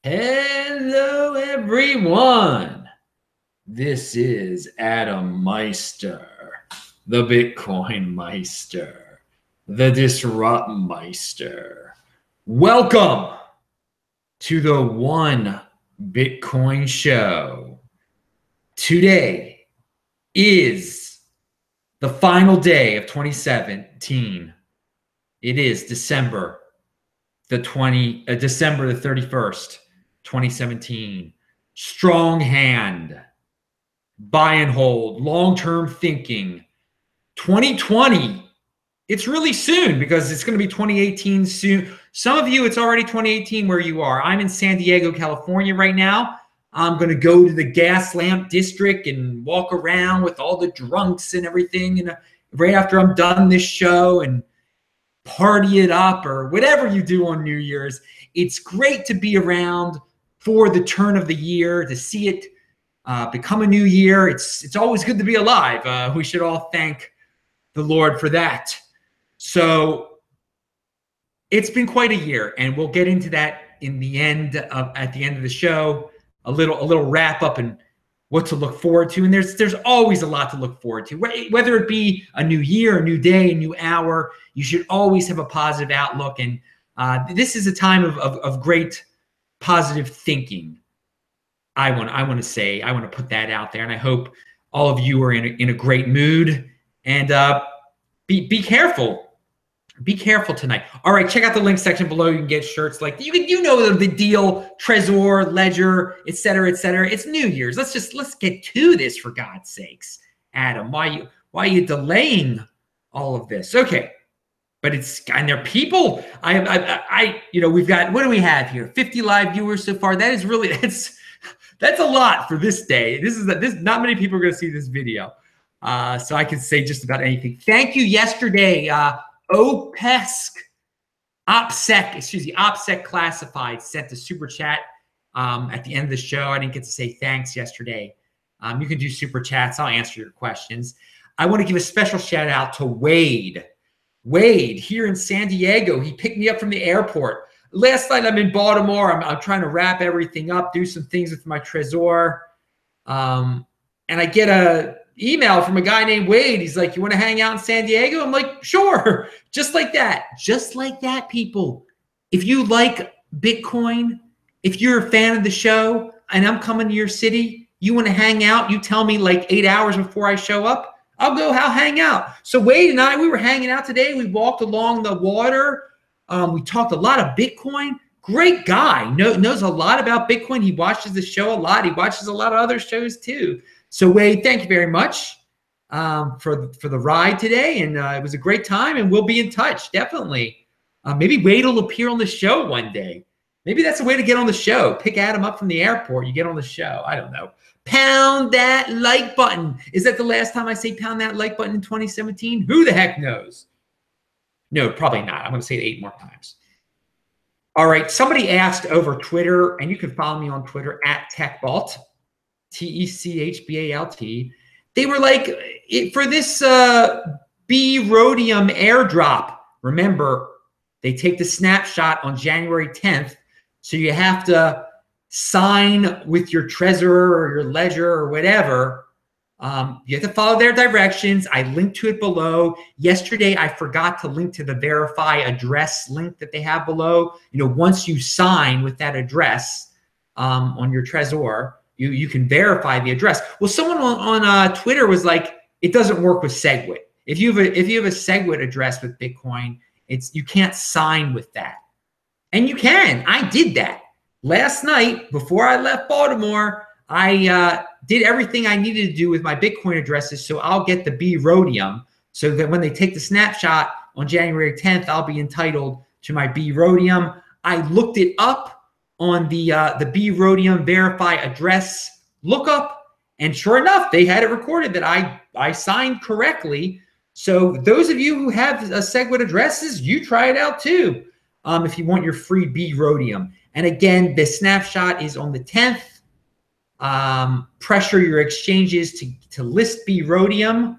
Hello, everyone. This is Adam Meister, the Bitcoin Meister, the Disrupt Meister. Welcome to the One Bitcoin Show. Today is the final day of 2017. It is December the 31st. 2017. Strong hand, buy and hold, long-term thinking. 2020, it's really soon because it's going to be 2018 soon. Some of you, it's already 2018 where you are. I'm in San Diego, California right now. I'm going to go to the gas lamp district and walk around with all the drunks and everything. And right after I'm done this show and party it up or whatever you do on New Year's. It's great to be around for the turn of the year, to see it become a new year. It's always good to be alive. We should all thank the Lord for that. So it's been quite a year, and we'll get into that in the end at the end of the show. A little wrap up and what to look forward to. And there's always a lot to look forward to. Whether it be a new year, a new day, a new hour, you should always have a positive outlook. And this is a time of great positive thinking. I want to put that out there, and I hope all of you are in a great mood. And be careful. Be careful tonight. All right, check out the link section below. You can get shirts like you know the deal. Trezor, Ledger, etc., etc. It's New Year's. Let's get to this, for God's sakes, Adam. Why are you delaying all of this? Okay. But and there are people. We've got, what do we have here? 50 live viewers so far. That is really that's a lot for this day. This not many people are going to see this video, so I can say just about anything. Thank you yesterday, OPSEC Classified sent a super chat at the end of the show. I didn't get to say thanks yesterday. You can do super chats. I'll answer your questions. I want to give a special shout out to Wade. Wade here in San Diego. He picked me up from the airport. Last night I'm in Baltimore. I'm trying to wrap everything up, do some things with my Trezor. And I get a email from a guy named Wade. He's like, you want to hang out in San Diego? I'm like, sure. Just like that. Just like that, people. If you like Bitcoin, if you're a fan of the show and I'm coming to your city, you want to hang out, you tell me like 8 hours before I show up, I'll hang out. So Wade and I, we were hanging out today. We walked along the water. We talked a lot of Bitcoin. Great guy. Knows a lot about Bitcoin. He watches the show a lot. He watches a lot of other shows too. So Wade, thank you very much for the ride today. And it was a great time, and we'll be in touch, definitely. Maybe Wade will appear on the show one day. Maybe that's a way to get on the show. Pick Adam up from the airport. You get on the show. I don't know. Pound that like button. Is that the last time I say pound that like button in 2017? Who the heck knows? No, probably not. I'm going to say it 8 more times. All right. Somebody asked over Twitter, and you can follow me on Twitter at TechBalt, TechBalt. They were like, for this BBrhodium airdrop, remember, they take the snapshot on January 10th. So you have to sign with your Trezor or your Ledger or whatever. You have to follow their directions. I linked to it below. Yesterday, I forgot to link to the verify address link that they have below. Once you sign with that address on your Trezor, you can verify the address. Well, someone on Twitter was like, it doesn't work with SegWit. If you have a SegWit address with Bitcoin, you can't sign with that. And you can. I did that. Last night, before I left Baltimore, I did everything I needed to do with my Bitcoin addresses, so I'll get the BBrhodium, so that when they take the snapshot on January 10th, I'll be entitled to my BBrhodium. I looked it up on the BBrhodium verify address lookup, and sure enough, they had it recorded that I signed correctly. So those of you who have SegWit addresses, you try it out too, if you want your free BBrhodium. And again, the snapshot is on the 10th. Pressure your exchanges to list BBrhodium.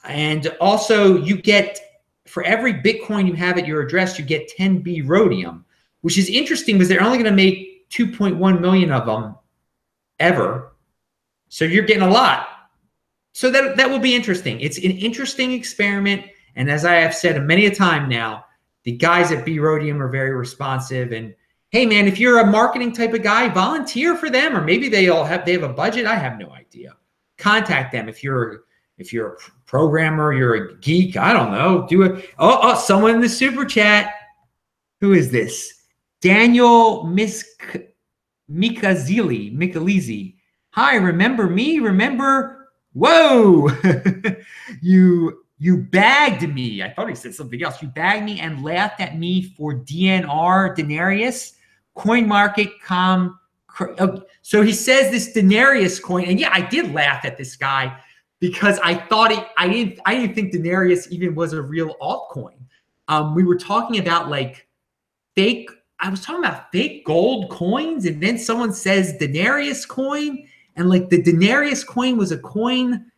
And also you get, for every Bitcoin you have at your address, you get 10 BBrhodium, which is interesting because they're only going to make 2.1 million of them ever. So you're getting a lot. So that will be interesting. It's an interesting experiment. And as I have said many a time now, the guys at Brhodium are very responsive. And hey, man, if you're a marketing type of guy, volunteer for them, or maybe they have a budget. I have no idea. Contact them if you're a programmer, you're a geek. I don't know. Do it. Oh, someone in the super chat. Who is this? Daniel Mikalizzi. Hi, remember me? Remember? Whoa, you bagged me. I thought he said something else. You bagged me and laughed at me for denarius, CoinMarketCom. So he says this denarius coin, and yeah, I did laugh at this guy because I thought I didn't think denarius even was a real altcoin. We were talking about like fake. I was talking about fake gold coins, and then someone says denarius coin. And like the denarius coin was a coin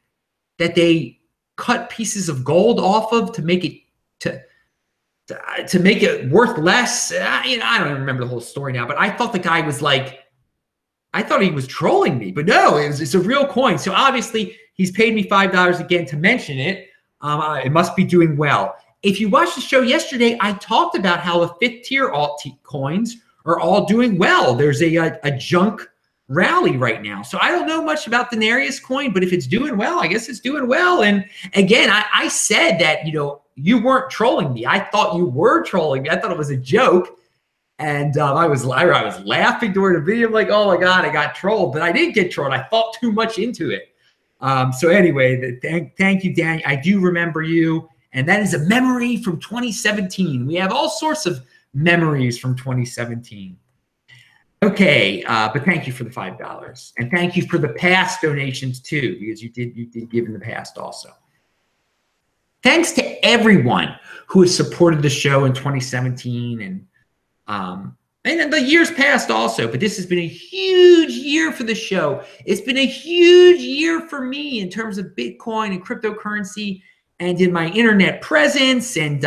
that they cut pieces of gold off of to make it to make it worth less. I don't even remember the whole story now, but I thought the guy was like, I thought he was trolling me, but no, it's a real coin. So obviously he's paid me $5 again to mention it. It must be doing well. If you watched the show yesterday, I talked about how the 5th tier altcoins are all doing well. There's a junk rally right now. So I don't know much about the denarius coin, but if it's doing well, I guess it's doing well. And again, I said that, you weren't trolling me. I thought you were trolling me. I thought it was a joke. And I was laughing during the video. I'm like, oh my God, I got trolled, but I didn't get trolled. I thought too much into it. So anyway, thank you, Dan. I do remember you. And that is a memory from 2017. We have all sorts of memories from 2017. Okay, but thank you for the $5, and thank you for the past donations too, because you did give in the past also. Thanks to everyone who has supported the show in 2017 and the years past also. But this has been a huge year for the show. It's been a huge year for me in terms of Bitcoin and cryptocurrency, and in my internet presence, and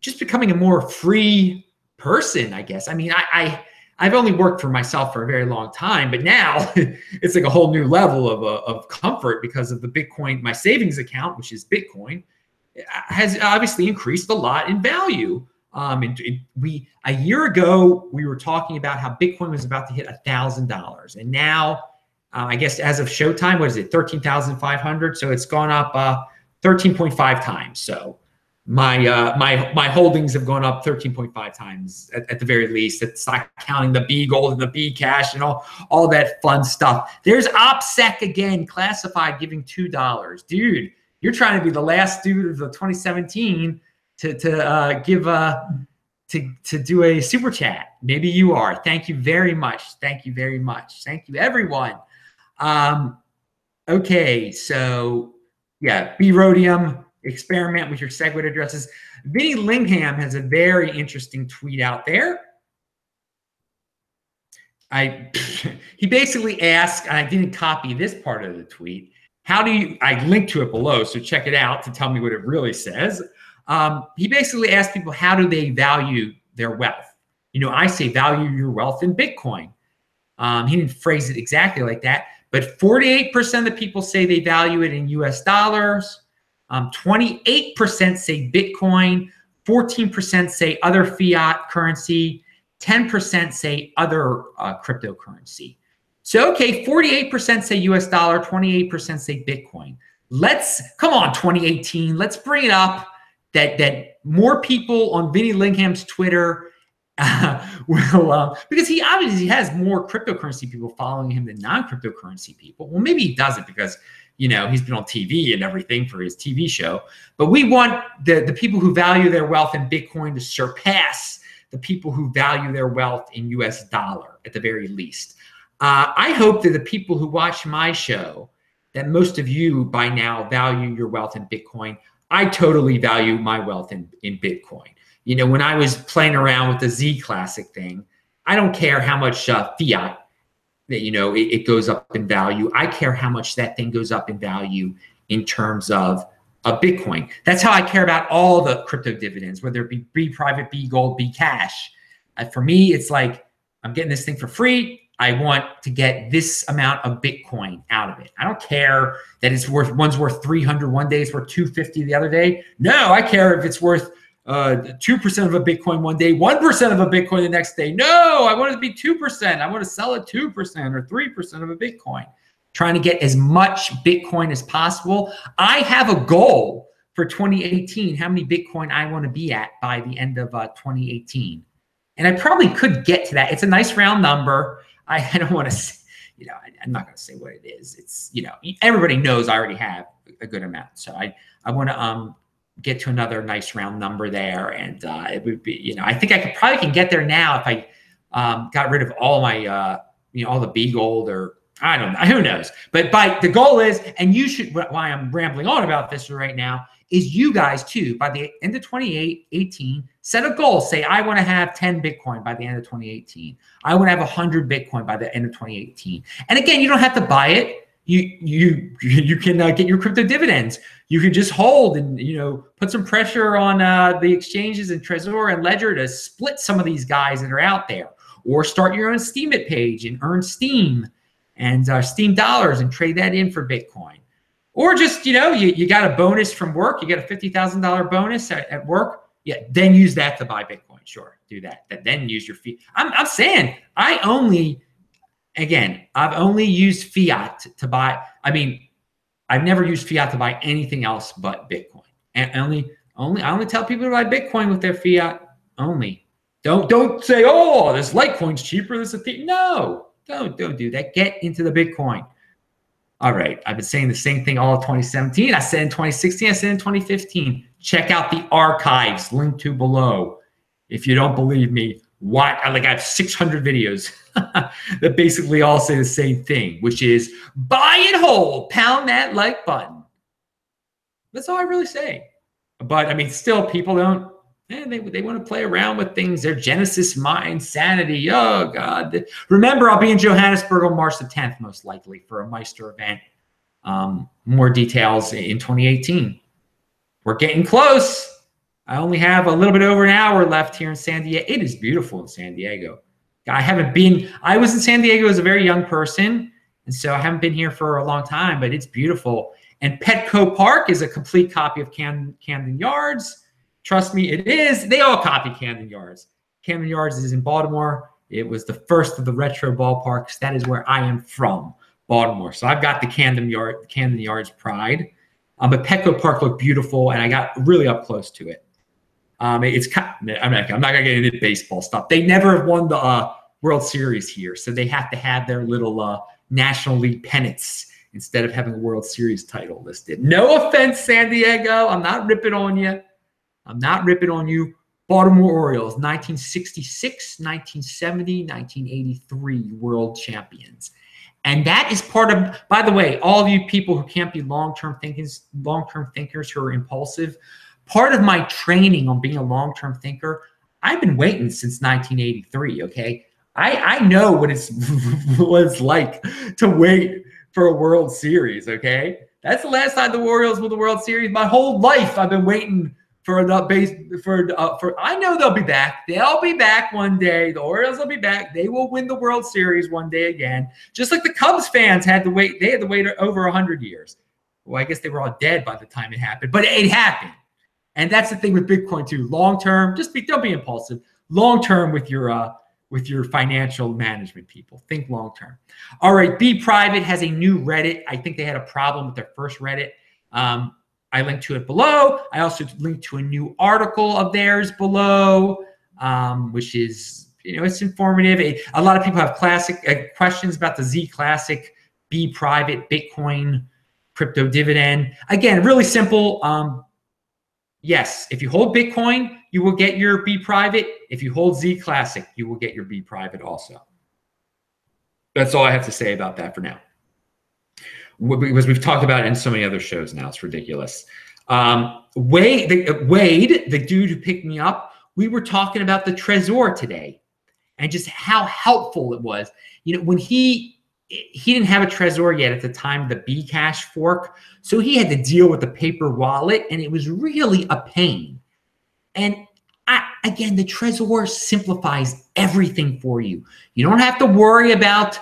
just becoming a more free person, I guess. I mean, I've only worked for myself for a very long time, but now it's like a whole new level of comfort because of the Bitcoin. My savings account, which is Bitcoin, has obviously increased a lot in value. A year ago, we were talking about how Bitcoin was about to hit $1,000, and now I guess as of showtime, what is it, 13,500? So it's gone up 13.5 times. So my holdings have gone up 13.5 times at the very least. It's not counting the B gold and the B cash and all that fun stuff. There's OPSEC again, classified, giving $2. Dude, you're trying to be the last dude of the 2017 to do a super chat. Maybe you are. Thank you very much. Thank you very much. Thank you, everyone. Okay, so yeah, Brhodium. Experiment with your SegWit addresses. Vinny Lingham has a very interesting tweet out there. He basically asked, and I didn't copy this part of the tweet. I linked to it below, so check it out to tell me what it really says. He basically asked people, how do they value their wealth? I say value your wealth in Bitcoin. He didn't phrase it exactly like that, but 48% of the people say they value it in US dollars. 28% say Bitcoin, 14% say other fiat currency, 10% say other cryptocurrency. So, okay, 48% say US dollar, 28% say Bitcoin. Come on, 2018, let's bring it up that more people on Vinny Lingham's Twitter will, because he obviously has more cryptocurrency people following him than non-cryptocurrency people. Well, maybe he doesn't because he's been on TV and everything for his TV show. But we want the people who value their wealth in Bitcoin to surpass the people who value their wealth in US dollar at the very least. I hope that the people who watch my show, that most of you by now value your wealth in Bitcoin. I totally value my wealth in Bitcoin. When I was playing around with the Z Classic thing, I don't care how much fiat that it goes up in value. I care how much that thing goes up in value in terms of Bitcoin. That's how I care about all the crypto dividends, whether it be Bprivate, B gold, B cash. For me, it's like I'm getting this thing for free. I want to get this amount of Bitcoin out of it. I don't care that one's worth 300 one day, it's worth 250 the other day. No, I care if it's worth 2% of a Bitcoin one day, 1% of a Bitcoin the next day. No, I want it to be 2%. I want to sell it 2% or 3% of a Bitcoin. Trying to get as much Bitcoin as possible. I have a goal for 2018, how many Bitcoin I want to be at by the end of 2018. And I probably could get to that. It's a nice round number. I don't want to say, I'm not going to say what it is. It's, everybody knows I already have a good amount. So I want to get to another nice round number there. And it would be, I think I probably can get there now if I got rid of all my, all the B gold, or I don't know, who knows. But the goal is, and you should, why I'm rambling on about this right now, is you guys too, by the end of 2018, set a goal. Say, I want to have 10 Bitcoin by the end of 2018. I want to have 100 Bitcoin by the end of 2018. And again, you don't have to buy it. You can get your crypto dividends. You can just hold and put some pressure on the exchanges and Trezor and Ledger to split some of these guys that are out there, or start your own Steam It page and earn Steam and Steam dollars and trade that in for Bitcoin. Or just, you got a bonus from work, you got a $50,000 bonus at work, yeah, then use that to buy Bitcoin. Sure, do that. Then use your fiat. I'm saying I've only used fiat to buy. I've never used fiat to buy anything else but Bitcoin. And I only tell people to buy Bitcoin with their fiat only. Don't say, oh, this Litecoin's cheaper. This is no, don't do that. Get into the Bitcoin. All right, I've been saying the same thing all of 2017. I said in 2016, I said in 2015. Check out the archives, linked to below. If you don't believe me, I have 600 videos that basically all say the same thing, which is buy and hold, pound that like button. That's all I really say. But still people don't, they want to play around with things. Their Genesis mind sanity. Oh God. Remember, I'll be in Johannesburg on March the 10th, most likely, for a Meister event. More details in 2018. We're getting close. I only have a little bit over an hour left here in San Diego. It is beautiful in San Diego. I was in San Diego as a very young person, and so I haven't been here for a long time, but it's beautiful. And Petco Park is a complete copy of Camden Yards. Trust me, it is. They all copy Camden Yards. Camden Yards is in Baltimore. It was the first of the retro ballparks. That is where I am from, Baltimore. So I've got the Camden Yards pride. But Petco Park looked beautiful, and I got really up close to it. I'm not going to get into baseball stuff. They never have won the World Series here, so they have to have their little National League pennants instead of having a World Series title listed. No offense, San Diego. I'm not ripping on you. Baltimore Orioles, 1966, 1970, 1983 world champions. And that is part of, by the way, all of you people who can't be long-term thinkers who are impulsive, part of my training on being a long-term thinker, I've been waiting since 1983, okay? I know what it's like to wait for a World Series, okay? That's the last time the Orioles won the World Series. My whole life I've been waiting for I know they'll be back. They'll be back one day. The Orioles will be back. They will win the World Series one day again. Just like the Cubs fans had to wait. They had to wait over 100 years. Well, I guess they were all dead by the time it happened, but it happened. And that's the thing with Bitcoin too. Long term, don't be impulsive. Long term with your financial management people. Think long term. All right, Bprivate has a new Reddit. I think they had a problem with their first Reddit. I linked to it below. I also linked to a new article of theirs below, which is, it's informative. A lot of people have questions about the Z Classic, Bprivate, Bitcoin, crypto-dividend. Again, really simple. Yes, if you hold Bitcoin, you will get your Bprivate. If you hold Z Classic, you will get your Bprivate also. That's all I have to say about that for now. Because we've talked about it in so many other shows now. It's ridiculous. Wade, the dude who picked me up, we were talking about the Trezor today and just how helpful it was. When he didn't have a Trezor yet at the time of the Bcash fork, so he had to deal with the paper wallet, and it was really a pain. And again, the Trezor simplifies everything for you. You don't have to worry about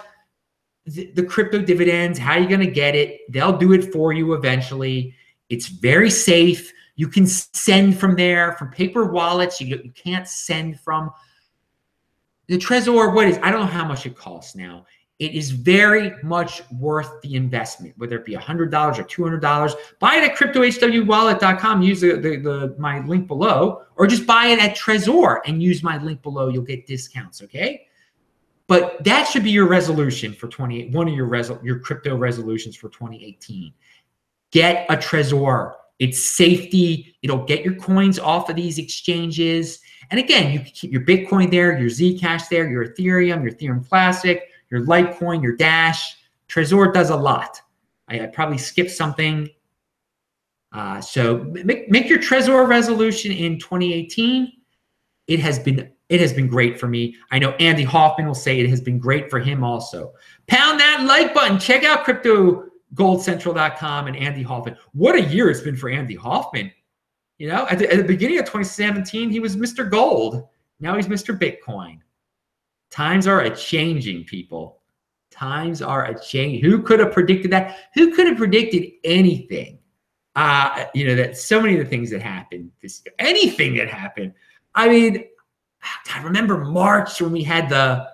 the crypto dividends, how you're going to get it. They'll do it for you eventually. It's very safe. You can send from there, from paper wallets. You can't send from the Trezor. What is, I don't know how much it costs now. It is very much worth the investment, whether it be $100 or $200. Buy it at cryptohwwallet.com. Use my link below, or just buy it at Trezor and use my link below. You'll get discounts, okay? But that should be your resolution for one of your crypto resolutions for 2018. Get a Trezor. It's safety. It'll get your coins off of these exchanges. And again, you can keep your Bitcoin there, your Zcash there, your Ethereum Classic, your Litecoin, your Dash. Trezor does a lot. I probably skipped something. So make your Trezor resolution in 2018. It has been great for me. I know Andy Hoffman will say it has been great for him also. Pound that like button. Check out cryptogoldcentral.com and Andy Hoffman. What a year it's been for Andy Hoffman. You know, at the beginning of 2017, he was Mr. Gold. Now he's Mr. Bitcoin. Times are a-changing, people. Times are a-changing. Who could have predicted that? Who could have predicted anything? You know, that so many of the things that happened this year, anything that happened. I mean, I remember March when we had the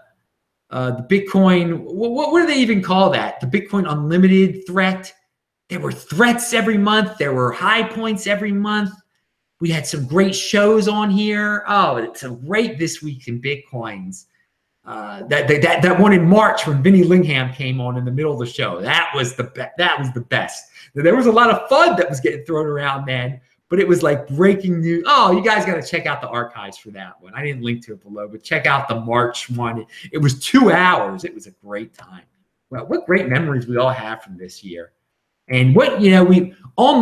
Bitcoin. What do they even call that? The Bitcoin Unlimited threat. There were threats every month. There were high points every month. We had some great shows on here. Oh, it's a great This Week in Bitcoins. That one in March when Vinny Lingham came on in the middle of the show. That was the best. There was a lot of fun that was getting thrown around then, but it was like breaking news. Oh, you guys got to check out the archives for that one. I didn't link to it below, but check out the March one. It was 2 hours. It was a great time. Well, what great memories we all have from this year. And what, you know, we all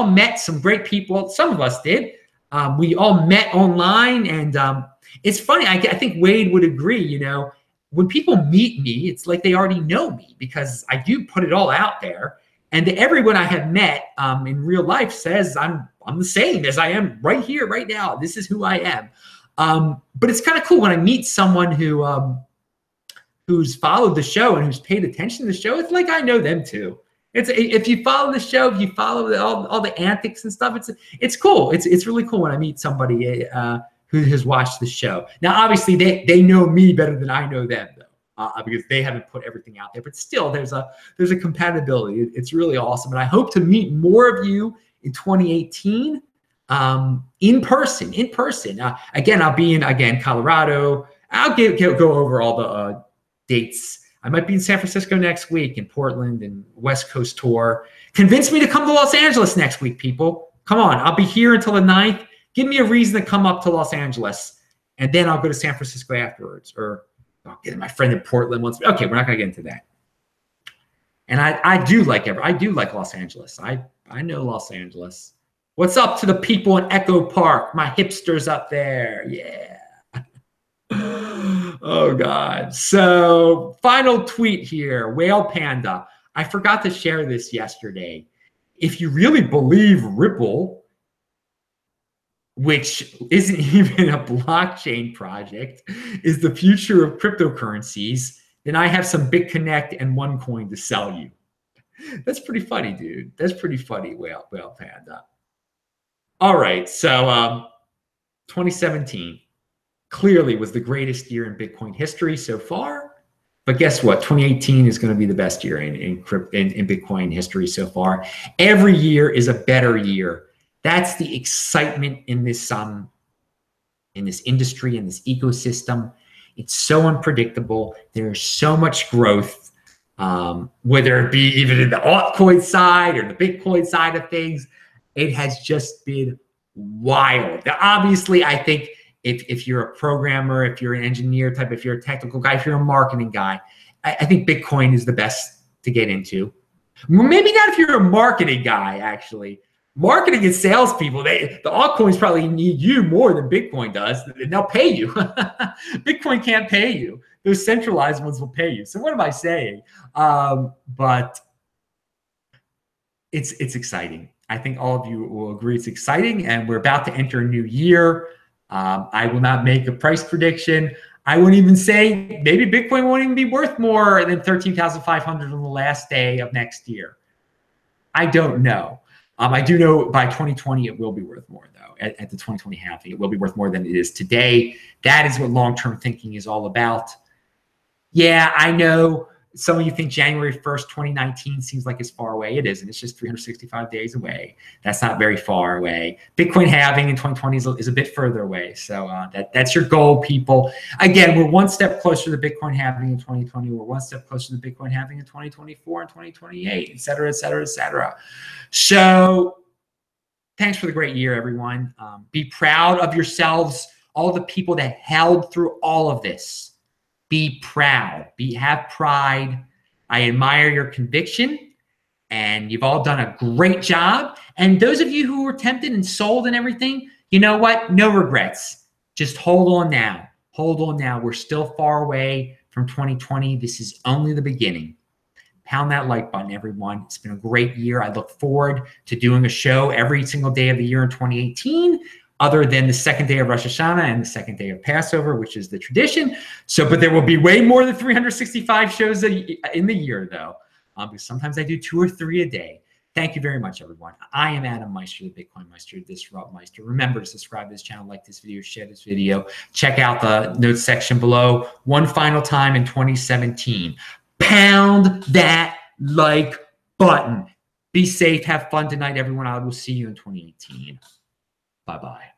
met some great people. Some of us did. We all met online, and it's funny. I think Wade would agree. You know, when people meet me, it's like they already know me because I do put it all out there. And everyone I have met in real life says I'm the same as I am right here, right now. This is who I am. But it's kind of cool when I meet someone who's followed the show and who's paid attention to the show. It's like I know them too. If you follow the show, if you follow all the antics and stuff, it's cool. It's really cool when I meet somebody who has watched the show. Now, obviously, they know me better than I know them, though, because they haven't put everything out there. But still, there's a compatibility. It's really awesome, and I hope to meet more of you in 2018 in person. Again, I'll be in Colorado. I'll go over all the dates. I might be in San Francisco next week, in Portland, and West Coast tour. Convince me to come to Los Angeles next week, people. Come on, I'll be here until the 9th. Give me a reason to come up to Los Angeles, and then I'll go to San Francisco afterwards. Or I'll get my friend in Portland once. Okay, we're not gonna get into that. And I do like Los Angeles. I know Los Angeles. What's up to the people in Echo Park? My hipsters up there, yeah. Oh, God. So final tweet here, Whale Panda. I forgot to share this yesterday. If you really believe Ripple, which isn't even a blockchain project, is the future of cryptocurrencies, then I have some BitConnect and OneCoin to sell you. That's pretty funny, dude. That's pretty funny, Whale Panda. All right. So 2017. Clearly was the greatest year in Bitcoin history so far. But guess what? 2018 is going to be the best year in Bitcoin history so far. Every year is a better year. That's the excitement in this industry, in this ecosystem. It's so unpredictable. There's so much growth, whether it be even in the altcoin side or the Bitcoin side of things. It has just been wild. Now, obviously, I think if you're a programmer, if you're an engineer type, if you're a technical guy, if you're a marketing guy, I think Bitcoin is the best to get into. Maybe not if you're a marketing guy, actually. Marketing and salespeople, the altcoins probably need you more than Bitcoin does, and they'll pay you. Bitcoin can't pay you. Those centralized ones will pay you. So what am I saying? But it's exciting. I think all of you will agree it's exciting, and we're about to enter a new year. I will not make a price prediction. I wouldn't even say maybe Bitcoin won't even be worth more than 13,500 on the last day of next year. I don't know. I do know by 2020 it will be worth more, though. At the 2020 halving, it will be worth more than it is today. That is what long-term thinking is all about. Yeah, I know some of you think January 1st, 2019 seems like it's far away. It isn't. It's just 365 days away. That's not very far away. Bitcoin halving in 2020 is a bit further away. So that's your goal, people. Again, we're one step closer to the Bitcoin halving in 2020. We're one step closer to the Bitcoin halving in 2024 and 2028, et cetera, et cetera, et cetera. So thanks for the great year, everyone. Be proud of yourselves, all the people that held through all of this. Be proud. Have pride. I admire your conviction, and you've all done a great job. And those of you who were tempted and sold and everything, you know what? No regrets. Just hold on now. Hold on now. We're still far away from 2020. This is only the beginning. Pound that like button, everyone. It's been a great year. I look forward to doing a show every single day of the year in 2018. Other than the second day of Rosh Hashanah and the second day of Passover, which is the tradition. So, but there will be way more than 365 shows in the year, though, because sometimes I do 2 or 3 a day. Thank you very much, everyone. I am Adam Meister, the Bitcoin Meister, Disrupt Meister. Remember to subscribe to this channel, like this video, share this video. Check out the notes section below. One final time in 2017. Pound that like button. Be safe. Have fun tonight, everyone. I will see you in 2018. Bye-bye.